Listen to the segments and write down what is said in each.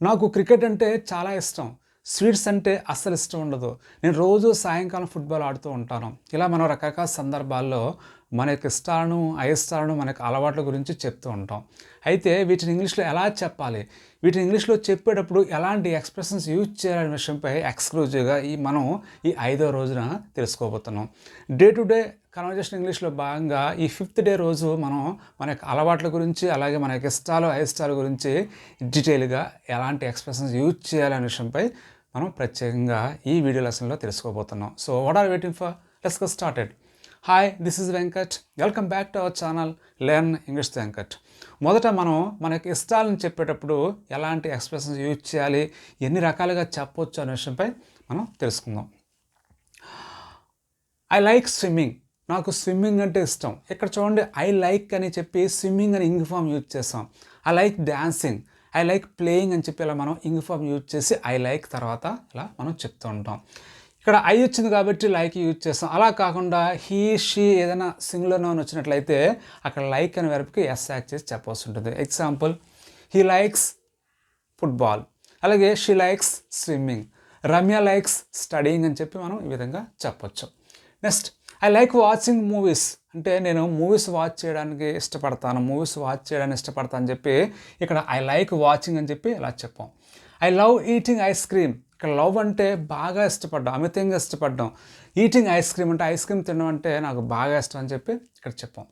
నాకు క్రికెట్ అంటే చాలా ఇష్టం. స్వీట్స్ అంటే అస్సలు ఇష్టం ఉండదు. నేను రోజు సాయంకాలం ఫుట్బాల్ ఆడుతూ ఉంటాను. ఇలా మనం రకరకాల సందర్భాల్లో మన యొక్క ఇష్టాలను, అయిష్టాలను, మన యొక్క అలవాట్ల గురించి చెప్తూ ఉంటాం. అయితే వీటిని ఇంగ్లీష్‌లో ఎలా చెప్పాలి? వీటిని ఇంగ్లీష్‌లో చెప్పేటప్పుడు ఎలాంటి ఎక్స్‌ప్రెషన్స్ యూజ్ చేయాలనే విషయంపై ఎక్స్‌క్లూజివ్‌గా మనం ఈ 5వ రోజున తెలుసుకోబోతున్నాం. డే టు డే కన్వర్జేషన్ ఇంగ్లీష్‌లో భాగంగా ఈ 5th డే రోజు మనం మన యొక్క అలవాట్ల గురించి, అలాగే మన యొక్క ఇష్టాలు, అయిష్టాల గురించి డీటెయిల్‌గా ఎలాంటి ఎక్స్‌ప్రెషన్స్ యూజ్ చేయాలనే విషయంపై మనం ప్రత్యేకంగా ఈ వీడియో లెసన్‌లో తెలుసుకోబోతున్నాం. So what are waiting for? Let's get started. Hi, this is Venkat. Welcome back to our channel learn English with Venkat. మొదట మనం మన యొక్క ఇష్టాలను చెప్పేటప్పుడు ఎలాంటి ఎక్స్‌ప్రెషన్స్ యూజ్ చేయాలి, ఎన్ని రకాలుగా చెప్పొచ్చు అనే విషయంపై మనం తెలుసుకుందాం. I like swimming. నాకు స్విమ్మింగ్ అంటే ఇష్టం. ఇక్కడ చూడండి, ఐ లైక్ అని చెప్పి స్విమ్మింగ్ అని ఇంగ్ ఫామ్ యూజ్ చేస్తాం. I like dancing, I like playing అని చెప్పి ఇలా మనం ఇంగ్ ఫామ్ యూజ్ చేసి ఐ లైక్ తర్వాత ఇలా మనం చెప్తూ ఉంటాం. ఇక్కడ ఐ వచ్చింది కాబట్టి లైక్ యూజ్ చేస్తాం. అలా కాకుండా హీ, షీ ఏదైనా సింగులర్ నౌన్ వచ్చినట్లయితే అక్కడ లైక్ అనే వెర్బ్కి ఎస్ యాడ్ చేసి చెప్పాల్సి ఉంటుంది. ఎగ్జాంపుల్, హీ లైక్స్ ఫుట్బాల్, అలాగే she likes swimming, Ramya likes studying అని చెప్పి మనం ఈ విధంగా చెప్పొచ్చు. Next, I like watching movies. అంటే నేను మూవీస్ వాచ్ చేయడానికి ఇష్టపడతాను, అని చెప్పి ఇక్కడ ఐ లైక్ వాచింగ్ అని చెప్పి ఇలా చెప్పాం. I love eating ice cream. ఇక్కడ లవ్ అంటే బాగా ఇష్టపడ్డాం, అమితంగా ఇష్టపడ్డాం. ఈటింగ్ ఐస్ క్రీమ్ అంటే ఐస్ క్రీమ్ తినడం అంటే నాకు బాగా ఇష్టం అని చెప్పి ఇక్కడ చెప్పాం.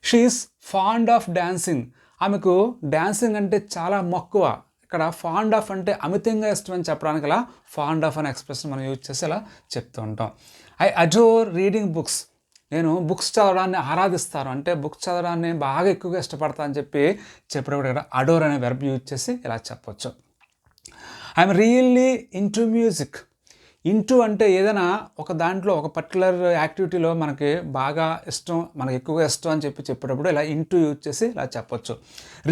She is fond of dancing. ఆమెకు డాన్సింగ్ అంటే చాలా మక్కువ. ఇక్కడ ఫాండ్ ఆఫ్ అంటే అమితంగా ఇష్టం అని చెప్పడానికి ఇలా ఫాండ్ ఆఫ్ అనే ఎక్స్ప్రెషన్ మనం యూజ్ చేసి ఇలా చెప్తూ ఉంటాం. I adore reading books. నేను బుక్స్ చదవడాన్ని ఆరాధిస్తాను, అంటే బుక్స్ చదవడాన్ని బాగా ఎక్కువగా ఇష్టపడతా అని చెప్పి చెప్పేటప్పుడు ఇక్కడ అడోర్ అనే వెర్బ్ యూజ్ చేసి ఇలా చెప్పొచ్చు. I'm really into music. Into అంటే ఏదైనా ఒక దాంట్లో ఒక పర్టికులర్ యాక్టివిటీలో మనకి బాగా ఇష్టం, మనకి ఎక్కువగా ఇష్టం అని చెప్పి చెప్పేటప్పుడు ఇలా ఇంటూ యూజ్ చేసి ఇలా చెప్పొచ్చు.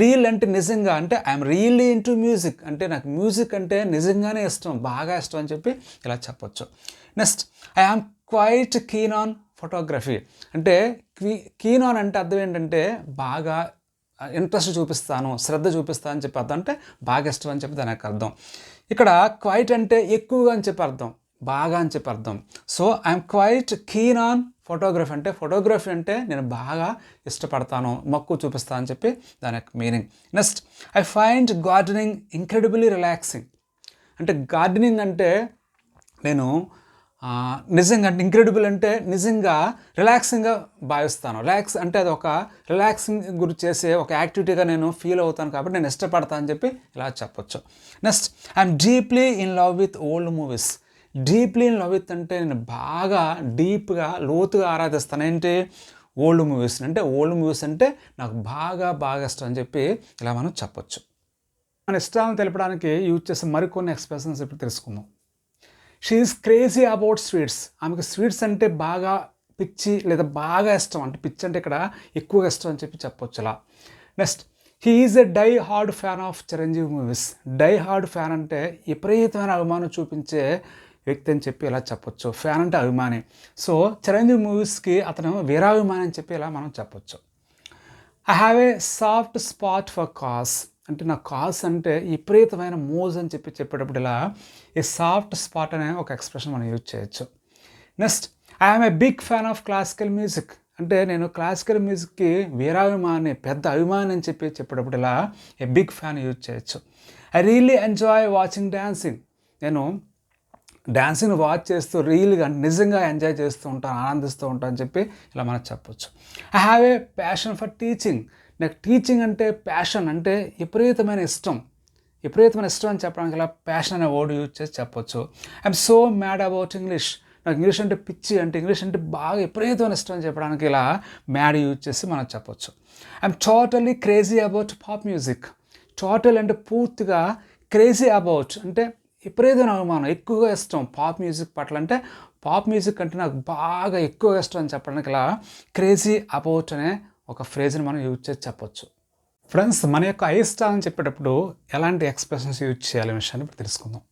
రియల్ అంటే నిజంగా, అంటే ఐఎమ్ రియల్లీ ఇంటూ మ్యూజిక్ అంటే నాకు మ్యూజిక్ అంటే నిజంగానే ఇష్టం, బాగా ఇష్టం అని చెప్పి ఇలా చెప్పొచ్చు. Next, I am quite keen on photography. అంటే కీన్ ఆన్ అంటే అర్థం ఏంటంటే బాగా ఇంట్రెస్ట్ చూపిస్తాను, శ్రద్ధ చూపిస్తాను అని చెప్పి అర్థం, అంటే బాగా ఇష్టం అని చెప్పి దానికి అర్థం. ఇక్కడ క్వైట్ అంటే ఎక్కువగా అని చెప్పి అర్థం, బాగా అని చెప్పి అర్థం. So I'm quite keen on photography అంటే ఫోటోగ్రఫీ అంటే నేను బాగా ఇష్టపడతాను, మక్కువ చూపిస్తాను అని చెప్పి దాని యొక్క meaning. Next, I find gardening incredibly relaxing. అంటే గార్డెనింగ్ అంటే నేను నిజంగా, అంటే ఇంక్రెడిబుల్ అంటే నిజంగా రిలాక్సింగ్గా భావిస్తాను. రిలాక్స్ అంటే అది ఒక రిలాక్సింగ్ గురించి చేసే ఒక యాక్టివిటీగా నేను ఫీల్ అవుతాను కాబట్టి నేను ఇష్టపడతాను అని చెప్పి ఇలా చెప్పొచ్చు. Next, I'm deeply in love with old movies. Deeply in love with అంటే నేను బాగా డీప్గా, లోతుగా ఆరాధిస్తాను ఏంటి, ఓల్డ్ మూవీస్. అంటే ఓల్డ్ మూవీస్ అంటే నాకు బాగా బాగా ఇష్టం అని చెప్పి ఇలా మనం చెప్పొచ్చు. మన ఇష్టాలను తెలపడానికి యూజ్ చేసే మరికొన్ని ఎక్స్ప్రెషన్స్ ఇప్పుడు తెలుసుకుందాం. She is crazy about sweets. ఆమెకు స్వీట్స్ అంటే బాగా పిచ్చి లేదా బాగా ఇష్టం, అంటే పిచ్చి అంటే ఇక్కడ ఎక్కువగా ఇష్టం అని చెప్పి చెప్పొచ్చు అలా. Next, he is a die hard fan of Chiranjeevi movies. Die hard fan అంటే విపరీతమైన అభిమానం చూపించే వ్యక్తి అని చెప్పి ఇలా చెప్పొచ్చు. ఫ్యాన్ అంటే అభిమాని. సో చిరంజీవి మూవీస్కి అతను వీరాభిమాని అని చెప్పి ఇలా మనం చెప్పొచ్చు. I have a soft spot for cars. అంటే నా కార్స్ అంటే విపరీతమైన మోజ్ అని చెప్పి చెప్పేటప్పుడు ఇలా ఈ సాఫ్ట్ స్పాట్ అనే ఒక ఎక్స్ప్రెషన్ మనం యూజ్ చేయొచ్చు. Next, I'm a big fan of classical music. అంటే నేను క్లాసికల్ మ్యూజిక్కి వీరాభిమాని, పెద్ద అభిమాని అని చెప్పి చెప్పేటప్పుడు ఇలా ఏ బిగ్ ఫ్యాన్ యూజ్ చేయొచ్చు. I really enjoy watching dancing. నేను డాన్సింగ్ వాచ్ చేస్తూ రియల్గా నిజంగా ఎంజాయ్ చేస్తూ ఉంటాను, ఆనందిస్తూ ఉంటాను అని చెప్పి ఇలా మనం చెప్పొచ్చు. I have A passion for teaching. నాకు టీచింగ్ అంటే ప్యాషన్, అంటే విపరీతమైన ఇష్టం అని చెప్పడానికి ఇలా ప్యాషన్ అనే వర్డ్ యూజ్ చేసి చెప్పొచ్చు. I'm so mad about English. నాకు ఇంగ్లీష్ అంటే పిచ్చి, అంటే ఇంగ్లీష్ అంటే బాగా విపరీతమైన ఇష్టం అని చెప్పడానికి ఇలా మ్యాడ్ యూజ్ చేసి మనం చెప్పొచ్చు. I'm totally crazy about pop music. Total అంటే పూర్తిగా, క్రేజీ అబౌట్ అంటే విపరీతమైన అభిమానం, ఎక్కువగా ఇష్టం పాప్ మ్యూజిక్ పట్ల. అంటే పాప్ మ్యూజిక్ అంటే నాకు బాగా ఎక్కువగా ఇష్టం అని చెప్పడానికి ఇలా క్రేజీ అబౌట్ అనే ఒక ఫ్రేజ్ని మనం యూజ్ చేసి చెప్పొచ్చు. ఫ్రెండ్స్, మన యొక్క అయిష్టాలని చెప్పేటప్పుడు ఎలాంటి ఎక్స్ప్రెషన్స్ యూజ్ చేయాలనే విషయాన్ని ఇప్పుడు తెలుసుకుందాం.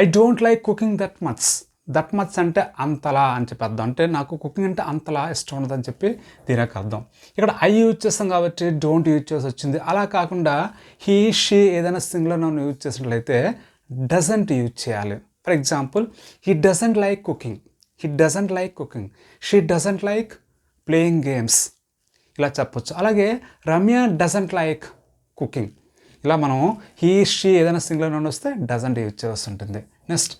I don't like cooking that much. That much అంటే అంతలా అని చెప్పి అర్థం. అంటే నాకు కుకింగ్ అంటే అంతలా ఇష్టం ఉండదని చెప్పి దీనికి అర్థం. ఇక్కడ ఐ యూజ్ చేస్తాం కాబట్టి డోంట్ యూజ్ చేసి వచ్చింది. అలా కాకుండా హీ షీ ఏదైనా సింగులర్ నౌన్ యూజ్ చేసినట్లయితే డజంట్ యూజ్ చేయాలి. For example, he doesn't like cooking, he doesn't like cooking, she doesn't like playing games, ఇలా చెప్పొచ్చు. అలాగే రమ్య డజంట్ లైక్ కుకింగ్, ఇలా మనం హీ షీ ఏదైనా సింగులర్ నౌన్ వస్తే డజంట్ యూజ్ చేయాల్సి ఉంటుంది. Next,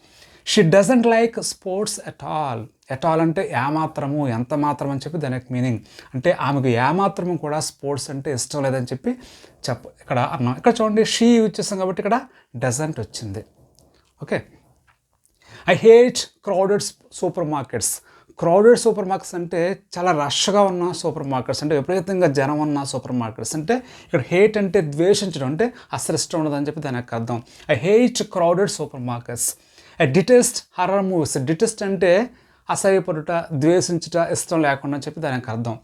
she doesn't like sports at all. At all అంటే ఏమాత్రము, ఎంత మాత్రం అని చెప్పి దానికి మీనింగ్. అంటే ఆమెకు ఏమాత్రము కూడా స్పోర్ట్స్ అంటే ఇష్టం లేదని చెప్పి ఇక్కడ అన్నాం. ఇక్కడ చూడండి, షీ యూజ్ చేస్తాం కాబట్టి ఇక్కడ డజంట్ వచ్చింది. Okay. I hate crowded super markets. Crowded super markets అంటే చాలా రష్గా ఉన్న సూపర్ మార్కెట్స్, అంటే విపరీతంగా జనం ఉన్న సూపర్ మార్కెట్స్. అంటే ఇక్కడ హేట్ అంటే ద్వేషించడం, అంటే అసలు ఇష్టం ఉండదని చెప్పి దానికి అర్థం. I hate crowded supermarkets. I detest horror movies. Detest అంటే అసహ్యపడుట, ద్వేషించుట, ఇష్టం లేకుండా అని చెప్పి దానికి అర్థం.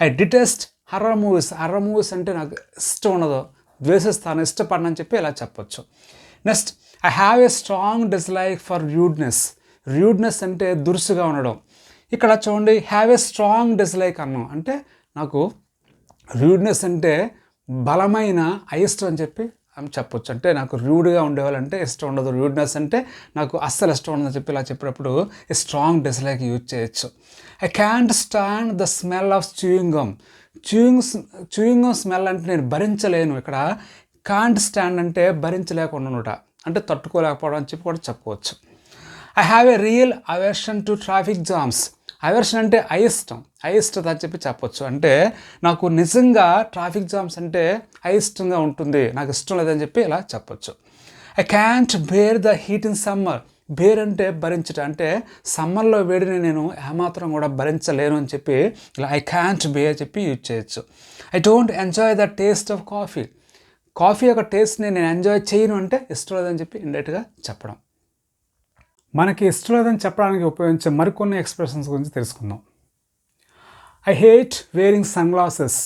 I detest horror movies. Horror movies అంటే నాకు ఇష్టం ఉండదు, ద్వేషిస్తాను, ఇష్టపడను అని చెప్పి ఇలా చెప్పొచ్చు. Next, I have a strong dislike for rudeness. Rudeness అంటే దురుసుగా ఉండడం. ఇక్కడ చూడండి, హ్యావ్ ఏ స్ట్రాంగ్ డిస్లైక్ అన్నాం, అంటే నాకు ర్యూడ్నెస్ అంటే బలమైన అయిష్టం అని చెప్పి చెప్పొచ్చు. అంటే నాకు రూడ్గా ఉండేవాళ్ళంటే ఇష్టం ఉండదు, రూడ్నెస్ అంటే నాకు అస్సలు ఇష్టం ఉండదని చెప్పి ఇలా చెప్పినప్పుడు స్ట్రాంగ్ డిస్లైక్ యూజ్ చేయొచ్చు. I can't stand the smell of chewing gum. Chewing gum smell అంటే నేను భరించలేను. ఇక్కడ కాంట్ స్టాండ్ అంటే భరించలేకుండా, అంటే తట్టుకోలేకపోవడం అని చెప్పి కూడా చెప్పవచ్చు. I have A real aversion to traffic jams. Aversion అంటే అయిష్టత అని చెప్పి చెప్పొచ్చు. అంటే నాకు నిజంగా ట్రాఫిక్ జామ్స్ అంటే అయిష్టంగా ఉంటుంది, నాకు ఇష్టం లేదని చెప్పి ఇలా చెప్పొచ్చు. I can't bear the heat in summer. Bear అంటే భరించట, అంటే సమ్మర్లో వేడిని నేను ఏమాత్రం కూడా భరించలేను అని చెప్పి ఇలా ఐ క్యాంట్ బేర్ చెప్పి యూజ్ చేయొచ్చు. I don't enjoy the taste of coffee. Coffee యొక్క టేస్ట్ని నేను ఎంజాయ్ చేయను అంటే ఇష్టం లేదని చెప్పి ఇండైరెక్ట్గా చెప్పడం. మనకి ఇష్టం లేదని చెప్పడానికి ఉపయోగించే మరికొన్ని ఎక్స్ప్రెషన్స్ గురించి తెలుసుకుందాం. I hate wearing sunglasses.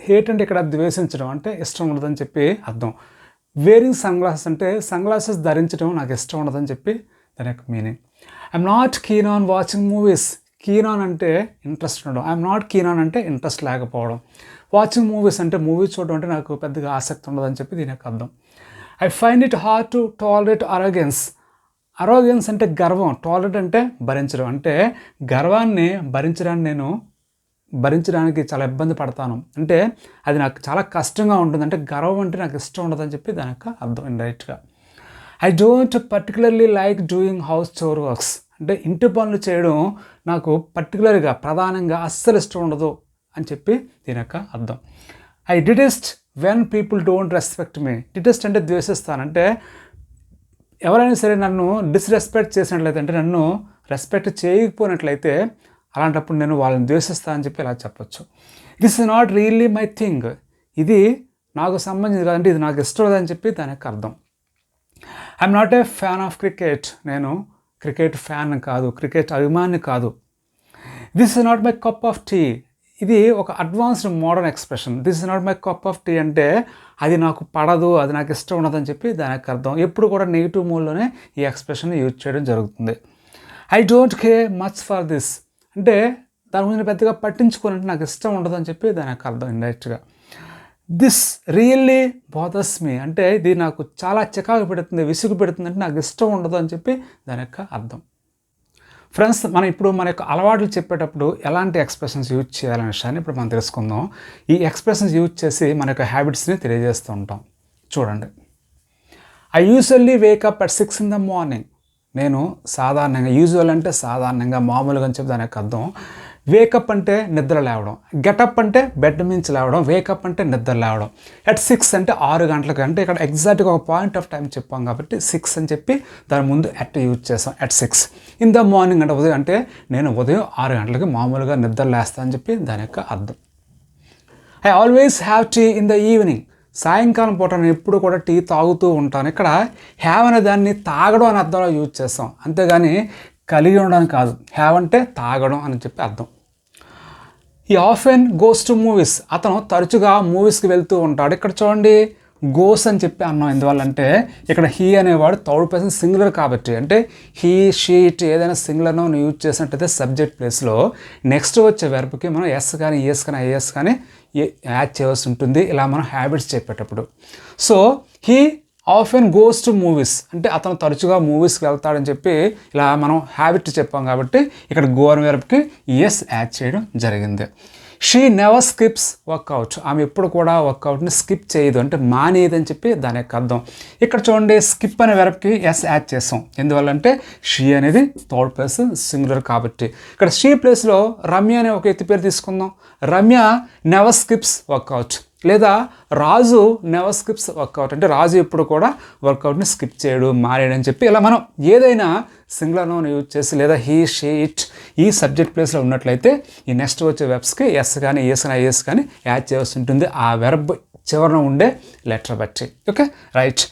Hate అంటే ఇక్కడ ద్వేషించడం, అంటే ఇష్టం ఉండదని చెప్పి అర్థం. వేరింగ్ సన్ గ్లాసెస్ అంటే సన్ గ్లాసెస్ ధరించడం నాకు ఇష్టం ఉండదని చెప్పి దాని యొక్క meaning. I'm not keen on watching movies. Keen on అంటే ఇంట్రెస్ట్ ఉండడం, ఐఎమ్ నాట్ కీన్ ఆన్ అంటే ఇంట్రెస్ట్ లేకపోవడం. వాచింగ్ మూవీస్ అంటే మూవీస్ చూడడం అంటే నాకు పెద్దగా ఆసక్తి ఉండదని చెప్పి దీని యొక్క అర్థం. I find it hard to tolerate arrogance. Arrogance అంటే గర్వం, టాలరేట్ అంటే భరించడం, అంటే గర్వాన్ని భరించడానికి చాలా ఇబ్బంది పడతాను, అంటే అది నాకు చాలా కష్టంగా ఉంటుంది, అంటే గర్వం అంటే నాకు ఇష్టం ఉండదని చెప్పి దాని యొక్క అర్థం ఇండైరెక్ట్గా. I don't particularly like doing house Chor works. అంటే ఇంటి పనులు చేయడం నాకు పర్టికులర్గా ప్రధానంగా అస్సలు ఇష్టం ఉండదు అని చెప్పి దీని యొక్క అర్థం. I detest when people don't respect me. Detest అంటే ద్వేషిస్తాను, అంటే ఎవరైనా సరే నన్ను డిస్రెస్పెక్ట్ చేసినట్లయితే, అంటే నన్ను రెస్పెక్ట్ చేయకపోయినట్లయితే అలాంటప్పుడు నేను వాళ్ళని ద్వేషిస్తానని చెప్పి ఇలా చెప్పొచ్చు. This is not really my thing. ఇది నాకు సంబంధించి కాదంటే ఇది నాకు ఇష్టం లేదని చెప్పి దాని యొక్క అర్థం. I'm not a fan of cricket. నేను క్రికెట్ ఫ్యాన్ కాదు, క్రికెట్ అభిమాని కాదు. This is not my cup of tea. ఇది ఒక advanced modern expression. This is not my cup of tea అంటే అది నాకు పడదు, అది నాకు ఇష్టం ఉండదని చెప్పి దానికి అర్థం. ఎప్పుడు కూడా నెగిటివ్ మూడ్లోనే ఈ ఎక్స్ప్రెషన్ యూజ్ చేయడం జరుగుతుంది. I don't care much for this అంటే దాని గురించి పెద్దగా పట్టించుకోనంటే నాకు ఇష్టం ఉండదని చెప్పి దాని యొక్క అర్థం ఇండైరెక్ట్గా. దిస్ రియల్లీ బాదర్స్ మీ అంటే ఇది నాకు చాలా చికాకు పెడుతుంది, విసుగు పెడుతుంది, అంటే నాకు ఇష్టం ఉండదు అని చెప్పి దాని యొక్క అర్థం. ఫ్రెండ్స్, మనం ఇప్పుడు మన యొక్క అలవాట్లు చెప్పేటప్పుడు ఎలాంటి ఎక్స్ప్రెషన్స్ యూజ్ చేయాలనే విషయాన్ని ఇప్పుడు మనం తెలుసుకుందాం. ఈ ఎక్స్ప్రెషన్స్ యూజ్ చేసి మన యొక్క హ్యాబిట్స్ని తెలియజేస్తూ ఉంటాం. చూడండి, I usually wake up at 6 in the morning. నేను సాధారణంగా, యూజువల్ అంటే సాధారణంగా, మామూలుగా అని చెప్పి దాని యొక్క అర్థం. వేకప్ అంటే నిద్ర లేవడం, గెటప్ అంటే బెడ్ మించి లేవడం, వేకప్ అంటే నిద్ర లేవడం. అట్ 6 అంటే 6 గంటలకు, అంటే ఇక్కడ ఎగ్జాక్ట్గా ఒక పాయింట్ ఆఫ్ టైం చెప్పాం కాబట్టి 6 అని చెప్పి దాని ముందు అట్ యూజ్ చేసాం. అట్ 6 in the morning అంటే ఉదయం, అంటే నేను ఉదయం 6 గంటలకి మామూలుగా నిద్ర లేస్తాను అని చెప్పి దాని యొక్క అర్థం. I always have tea in the evening. సాయంకాలం పూట నేను ఎప్పుడు కూడా టీ తాగుతూ ఉంటాను. ఇక్కడ హ్యావ్ అనే దాన్ని తాగడం అనే అర్థంలో యూజ్ చేస్తాం, అంతేగాని కలిగి ఉండడానికి కాదు. హ్యావ్ అంటే తాగడం అని చెప్పి అర్థం. ఈ ఆఫెన్ గోస్ టు మూవీస్. అతను తరచుగా మూవీస్కి వెళ్తూ ఉంటాడు. ఇక్కడ చూడండి, గోస్ అని చెప్పి అన్నాం. ఎందువల్లంటే ఇక్కడ హీ అనేవాడు థర్డ్ పర్సన్ సింగులర్ కాబట్టి, అంటే హీ షీ ఇట్ ఏదైనా సింగులర్ను యూజ్ చేసినట్టయితే సబ్జెక్ట్ ప్లేస్లో నెక్స్ట్ వచ్చే వెర్బ్కి మనం ఎస్ కానీ ఈఎస్ కానీ ఐఎస్ కానీ యాడ్ చేయవలసి ఉంటుంది, ఇలా మనం హ్యాబిట్స్ చెప్పేటప్పుడు. So he often goes to movies అంటే అతను తరచుగా మూవీస్కి వెళ్తాడని చెప్పి ఇలా మనం హ్యాబిట్ చెప్పాం కాబట్టి ఇక్కడ గో అనే వెర్బ్కి ఎస్ యాడ్ చేయడం జరిగింది. షీ నెవర్ స్కిప్స్ వర్కౌట్, ఆమె ఎప్పుడు కూడా వర్కౌట్ని స్కిప్ చేయదు అంటే మానేయదు అని చెప్పి దాని యొక్క అర్థం. ఇక్కడ చూడండి స్కిప్ అనే వెర్బ్కి ఎస్ యాడ్ చేసాం. ఎందువల్లంటే షీ అనేది థర్డ్ పర్సన్ సింగులర్ కాబట్టి. ఇక్కడ షీ ప్లేస్లో రమ్య అనే ఒక ఎత్తి పేరు తీసుకుందాం. రమ్య నెవర్ స్కిప్స్ వర్కౌట్, లేదా రాజు నెవర్ స్కిప్స్ వర్కౌట్ అంటే రాజు ఎప్పుడు కూడా వర్కౌట్ని స్కిప్ చేయడు మానేయడు అని చెప్పి ఇలా మనం ఏదైనా సింగులర్ నౌన్ యూజ్ చేసి లేదా హీ షీ ఇట్ ఈ సబ్జెక్ట్ ప్లేస్లో ఉన్నట్లయితే ఈ నెక్స్ట్ వచ్చే వెర్బ్స్కి ఎస్ కానీ ఈఎస్ కానీ ఐఎస్ కానీ యాడ్ చేయాల్సి ఉంటుంది ఆ వెర్బ్ చివరన ఉండే లెటర్ బట్టి. Okay right.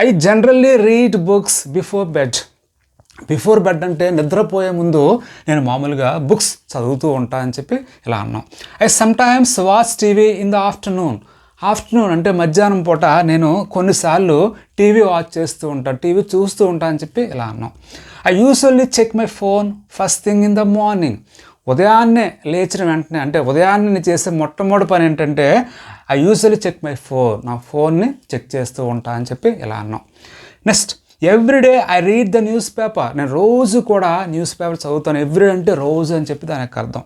I generally read books before bed. Before bed అంటే నిద్రపోయే ముందు నేను మామూలుగా బుక్స్ చదువుతూ ఉంటా అని చెప్పి ఇలా అన్నాం. I sometimes watch TV in the afternoon. Afternoon అంటే మధ్యాహ్నం పూట నేను కొన్నిసార్లు టీవీ వాచ్ చేస్తూ ఉంటాను, టీవీ చూస్తూ ఉంటా అని చెప్పి ఇలా అన్నాం. I usually check my phone first thing in the morning. ఉదయాన్నే లేచిన వెంటనే అంటే ఉదయాన్నే నేను చేసే మొట్టమొదటి పని ఏంటంటే I usually check my phone, నా ఫోన్ని చెక్ చేస్తూ ఉంటా అని చెప్పి ఇలా అన్నాం. Next everyday I read the newspaper. నేను రోజు కూడా న్యూస్ పేపర్ చదువుతాను. ఎవ్రీడే అంటే రోజు అని చెప్పి దానికి అర్థం.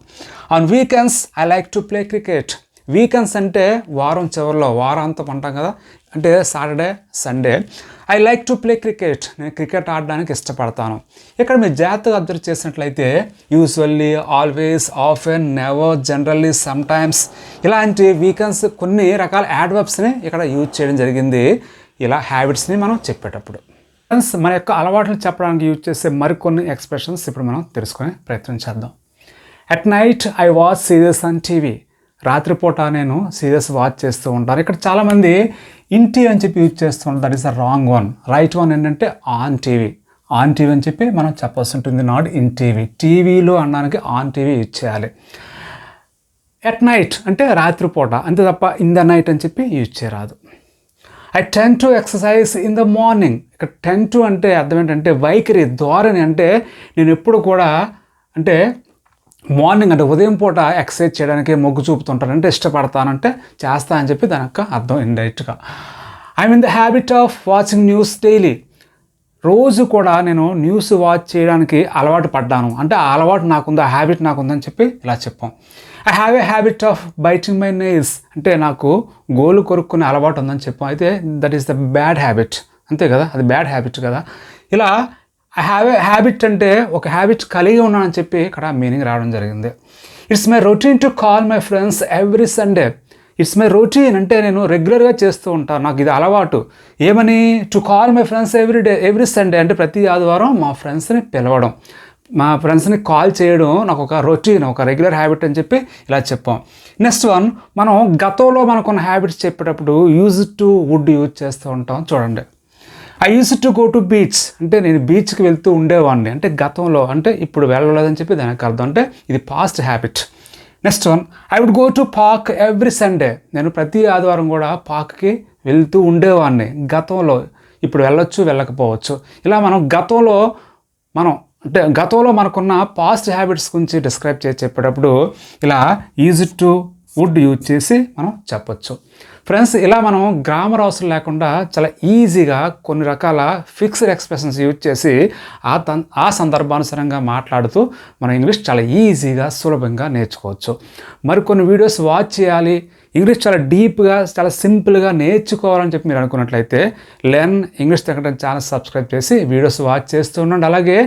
On weekends I like to play cricket. Weekends అంటే వారం చివరిలో వారాంతం అంటాం కదా, అంటే Saturday Sunday. I like to play cricket, నేను క్రికెట్ ఆడడానికి ఇష్టపడతాను. ఇక్కడ మీరు జాగ్రత్తగా అబ్జర్వ్ చేసినట్లయితే usually, always, often, never, generally, sometimes ఇలాంటి వీకెండ్స్ కొన్ని రకాల యాడ్వర్బ్స్ని ఇక్కడ యూజ్ చేయడం జరిగింది ఇలా హ్యాబిట్స్ని మనం చెప్పేటప్పుడు. ఫ్రెండ్స్ మన యొక్క అలవాట్లు చెప్పడానికి యూజ్ చేసే మరికొన్ని ఎక్స్ప్రెషన్స్ ఇప్పుడు మనం తెలుసుకునే ప్రయత్నం చేద్దాం. At night I watch serials on TV. రాత్రిపూట నేను సీరియల్స్ వాచ్ చేస్తూ ఉంటాను. ఇక్కడ చాలామంది ఇన్ టీవీ అని చెప్పి యూజ్ చేస్తూ ఉంటారు. That is the wrong one. Right one ఏంటంటే ఆన్ టీవీ. ఆన్ టీవీ అని చెప్పి మనం చెప్పాల్సి ఉంటుంది, నాట్ ఇన్ టీవీ. టీవీలో అనడానికి ఆన్ టీవీ యూజ్ చేయాలి. ఎట్ నైట్ అంటే రాత్రిపూట అంతే తప్ప ఇన్ ద నైట్ అని చెప్పి యూజ్ చేయరాదు. I ten to exercise in the morning. ఇక్కడ టెన్ టు అంటే అర్థం ఏంటంటే వైఖరి, ధోరణి. అంటే నేను ఎప్పుడు కూడా అంటే మార్నింగ్ అంటే ఉదయం పూట ఎక్సర్సైజ్ చేయడానికి మొగ్గు చూపుతుంటాను, అంటే ఇష్టపడతానంటే చేస్తా అని చెప్పి దాని యొక్క అర్థం ఇండైరెక్ట్గా. I mean the habit of watching news daily. రోజు కూడా నేను న్యూస్ వాచ్ చేయడానికి అలవాటు పడ్డాను, అంటే ఆ అలవాటు నాకుంది, ఆ హ్యాబిట్ నాకుందని చెప్పి ఇలా చెప్పాం. I have a habit of biting my nails. అంటే నాకు గోలు కొరుక్కునే అలవాటు ఉందని చెప్పాం. అయితే that is the bad habit, అంతే కదా, అది బ్యాడ్ హ్యాబిట్ కదా. ఇలా ఐ హ్యావ్ ఏ హ్యాబిట్ అంటే ఒక హ్యాబిట్ కలిగి ఉన్నానని చెప్పి ఇక్కడ మీనింగ్ రావడం జరిగింది. It's my routine to call my friends every Sunday. It's my routine అంటే నేను రెగ్యులర్గా చేస్తూ ఉంటాను, నాకు ఇది అలవాటు. ఏమని? To call my friends every Sunday అంటే ప్రతి ఆదివారం మా ఫ్రెండ్స్ని పిలవడం, మా ఫ్రెండ్స్ని కాల్ చేయడం నాకు ఒక రొటీన్, ఒక రెగ్యులర్ హ్యాబిట్ అని చెప్పి ఇలా చెప్పాం. నెక్స్ట్ వన్, మనం గతంలో మనకున్న హ్యాబిట్స్ చెప్పేటప్పుడు యూజ్ టు వుడ్ యూజ్ చేస్తూ ఉంటాం. చూడండి, I use to go to beach అంటే నేను బీచ్కి వెళ్తూ ఉండేవాడిని, అంటే గతంలో, అంటే ఇప్పుడు వెళ్ళలేదని చెప్పి దానికి అర్థం, అంటే ఇది past habit. Next one, I would go to park every Sunday. నేను ప్రతి ఆదివారం కూడా పార్క్కి వెళ్తూ ఉండేవాడిని గతంలో, ఇప్పుడు వెళ్ళొచ్చు వెళ్ళకపోవచ్చు. ఇలా మనం గతంలో అంటే గతంలో మనకున్న పాస్ట్ హ్యాబిట్స్ గురించి డిస్క్రైబ్ చేసి చెప్పేటప్పుడు ఇలా యూజ్ టు వుడ్ యూజ్ చేసి మనం చెప్పొచ్చు. ఫ్రెండ్స్, ఇలా మనం గ్రామర్ అవసరం లేకుండా చాలా ఈజీగా కొన్ని రకాల ఫిక్స్డ్ ఎక్స్ప్రెషన్స్ యూజ్ చేసి ఆ సందర్భానుసారంగా మాట్లాడుతూ మన ఇంగ్లీష్ చాలా ఈజీగా సులభంగా నేర్చుకోవచ్చు. మరికొన్ని వీడియోస్ వాచ్ చేయాలి, ఇంగ్లీష్ చాలా డీప్గా చాలా సింపుల్గా నేర్చుకోవాలని చెప్పి మీరు అనుకున్నట్లయితే లెర్న్ ఇంగ్లీష్ తగ్గడం ఛానల్ సబ్స్క్రైబ్ చేసి వీడియోస్ వాచ్ చేస్తూ ఉండండి. అలాగే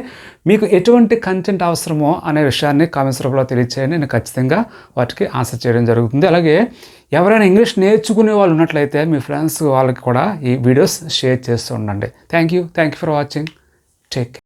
మీకు ఎటువంటి కంటెంట్ అవసరమో అనే విషయాన్ని కామెంట్స్ రూపంలో తెలియచేయండి, నేను ఖచ్చితంగా వాటికి ఆన్సర్ చేయడం జరుగుతుంది. అలాగే ఎవరైనా ఇంగ్లీష్ నేర్చుకునే వాళ్ళు ఉన్నట్లయితే మీ ఫ్రెండ్స్ వాళ్ళకి కూడా ఈ వీడియోస్ షేర్ చేస్తూ ఉండండి. Thank you for watching. Take care.